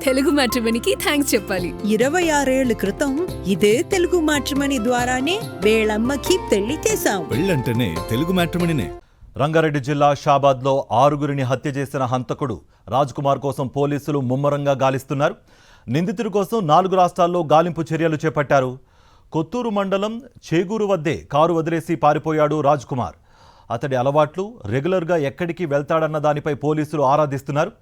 Telugu మ్యాట్రిమోనీకి thanks చెప్పాలి. 26 ఏళ్ల క్రితం ఇదే తెలుగు మ్యాట్రిమోనీ ద్వారానే వేళమ్మకి పెళ్లి చేశాం. పెళ్ళంటేనే తెలుగు మ్యాట్రిమోనీనే. రంగారెడ్డి జిల్లా షాబాద్లో 6గురిని హత్య చేసిన హంతకుడు రాజ్ కుమార్ కోసం పోలీసులు ముమ్మరంగా గాలిస్తున్నారు. నిందితుడి కోసం 4 రాష్ట్రాల్లో గాలింపు చర్యలు చేపట్టారు. కొత్తూరు మండలం చేగూరు వద్దే కారు వదిలేసి పారిపోయాడు రాజ్ కుమార్. అతడి అలవాట్లు, రెగ్యులర్గా ఎక్కడికి వెళ్తాడన్న దానిపై పోలీసులు ఆరాధిస్తున్నారు.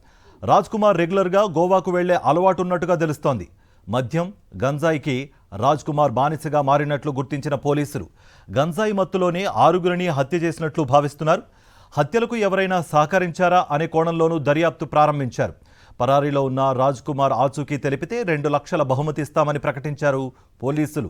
రాజ్ కుమార్ రెగ్యులర్గా గోవాకు వెళ్లే అలవాటు ఉన్నట్టుగా తెలుస్తోంది. మద్యం, గంజాయికి రాజ్ కుమార్ బానిసగా మారినట్లు గుర్తించిన పోలీసులు గంజాయి మత్తులోనే 6గురిని హత్య చేసినట్లు భావిస్తున్నారు. హత్యలకు ఎవరైనా సహకరించారా అనే కోణంలోనూ దర్యాప్తు ప్రారంభించారు. పరారీలో ఉన్న రాజ్ కుమార్ ఆచూకీ తెలిపితే 2 లక్షల బహుమతి ఇస్తామని ప్రకటించారు పోలీసులు.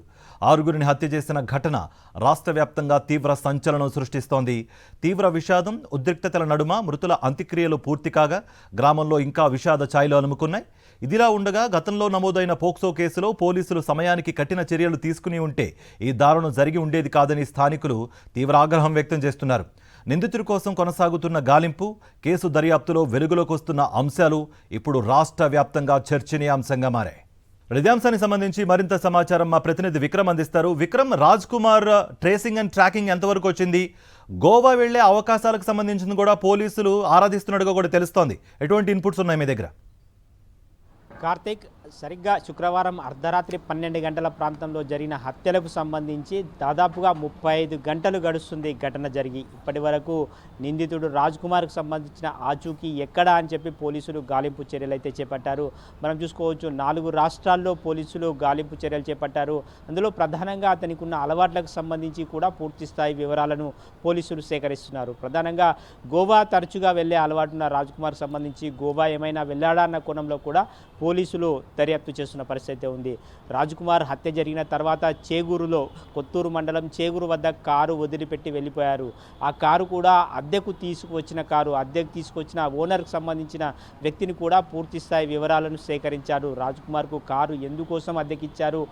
6గురిని హత్య చేసిన ఘటన రాష్ట్ర వ్యాప్తంగా తీవ్ర సంచలనం సృష్టిస్తోంది. తీవ్ర విషాదం, ఉద్రిక్తతల నడుమ మృతుల అంత్యక్రియలు పూర్తి కాగా గ్రామంలో ఇంకా విషాద ఛాయలు అలుముకున్నాయి. ఇదిలా ఉండగా గతంలో నమోదైన పోక్సో కేసులో పోలీసులు సమయానికి కఠిన చర్యలు తీసుకుని ఉంటే ఈ దారుణం జరిగి ఉండేది కాదని స్థానికులు తీవ్ర ఆగ్రహం వ్యక్తం చేస్తున్నారు. నిందితుడి కోసం కొనసాగుతున్న గాలింపు, కేసు దర్యాప్తులో వెలుగులోకి వస్తున్న అంశాలు ఇప్పుడు రాష్ట్ర వ్యాప్తంగా చర్చనీయాంశంగా మారాయి. ఇదే అంశానికి సంబంధించి మరింత సమాచారం మా ప్రతినిధి విక్రమ్ అందిస్తారు. Vikram, Raj Kumar tracing and tracking ఎంతవరకు వచ్చింది? గోవా వెళ్లే అవకాశాలకు సంబంధించింది కూడా పోలీసులు ఆరాధిస్తున్నట్టుగా కూడా తెలుస్తోంది. ఎటువంటి ఇన్పుట్స్ ఉన్నాయి మీ దగ్గర? కార్తీక్, సరిగ్గా శుక్రవారం అర్ధరాత్రి 12 గంటల ప్రాంతంలో జరిగిన హత్యలకు సంబంధించి దాదాపుగా 35 గంటలు గడుస్తుంది ఘటన జరిగి. ఇప్పటి వరకు నిందితుడు రాజ్ కుమార్కు సంబంధించిన ఆచూకీ ఎక్కడా అని చెప్పి పోలీసులు గాలింపు చర్యలు అయితే చేపట్టారు. మనం చూసుకోవచ్చు, 4 రాష్ట్రాల్లో పోలీసులు గాలింపు చర్యలు చేపట్టారు. అందులో ప్రధానంగా అతనికి ఉన్న అలవాట్లకు సంబంధించి కూడా పూర్తి స్థాయి వివరాలను పోలీసులు సేకరిస్తున్నారు. ప్రధానంగా గోవా తరచుగా వెళ్లే అలవాటున్న రాజ్ కుమార్కు సంబంధించి గోవా ఏమైనా వెళ్ళాడా అన్న కోణంలో కూడా పోలీసులు దర్యాప్తు చేస్తున్న పరిస్థితి ఉంది. రాజ్ కుమార్ హత్య జరిగిన తర్వాత చేగూరులో, కొత్తూరు మండలం చేగూరు వద్ద కారు వదిలిపెట్టి వెళ్ళిపోయారు. ఆ కారు కూడా అద్దెకు తీసుకొచ్చిన ఓనర్కి సంబంధించిన వ్యక్తిని కూడా పూర్తి స్థాయి వివరాలను సేకరించారు. రాజ్ కుమార్కు కారు ఎందుకోసం అద్దెకిచ్చారు,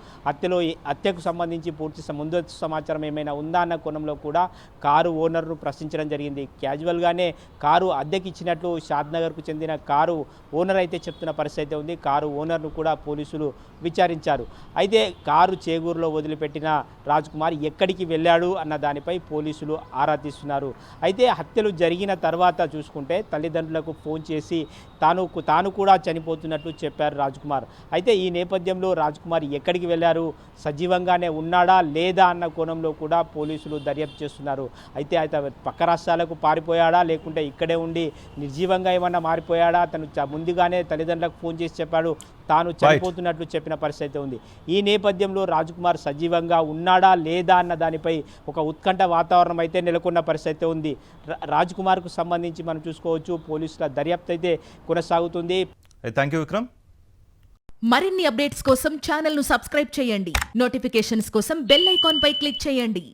హత్యకు సంబంధించి పూర్తి ముందస్తు సమాచారం ఏమైనా ఉందా అన్న కోణంలో కూడా కారు ఓనర్ను ప్రశ్నించడం జరిగింది. క్యాజువల్గానే కారు అద్దెకిచ్చినట్లు షాద్నగర్కు చెందిన కారు ఓనర్ అయితే చెప్తున్న పరిస్థితి ఉంది. కారు ఓనర్ను కూడా పోలీసులు విచారించారు. అయితే కారు చేగూరులో వదిలిపెట్టిన రాజ్ కుమార్ ఎక్కడికి వెళ్ళాడు అన్న దానిపై పోలీసులు ఆరా తీస్తున్నారు. అయితే హత్యలు జరిగిన తర్వాత చూసుకుంటే తల్లిదండ్రులకు ఫోన్ చేసి తాను కూడా చనిపోతున్నట్లు చెప్పారు రాజ్ కుమార్. అయితే ఈ నేపథ్యంలో రాజ్ కుమార్ ఎక్కడికి వెళ్ళారు, సజీవంగానే ఉన్నాడా లేదా అన్న కోణంలో కూడా పోలీసులు దర్యాప్తు చేస్తున్నారు. అయితే పక్క రాష్ట్రాలకు పారిపోయాడా, లేకుంటే ఇక్కడే ఉండి నిర్జీవంగా ఏమన్నా మారిపోయాడా, తను ముందుగానే తల్లిదండ్రులకు ఫోన్ చేసి చెప్పాడు తాను చనిపోతున్నట్లు చెప్పిన పరిస్థితి ఉంది. ఈ నేపథ్యంలో రాజ్ కుమార్ సజీవంగా ఉన్నాడా లేదా అన్న దానిపై ఒక ఉత్కంఠ వాతావరణం అయితే నెలకొన్న పరిస్థితి ఉంది. రాజ్ కుమార్కు సంబంధించి మనం చూసుకోవచ్చు, పోలీసుల దర్యాప్తు అయితే కొనసాగుతుంది. Thank you Vikram. మరిన్ని అప్డేట్స్ కోసం ఛానల్ను సబ్స్క్రైబ్ చేయండి. నోటిఫికేషన్స్ కోసం బెల్ ఐకాన్ పై క్లిక్ చేయండి.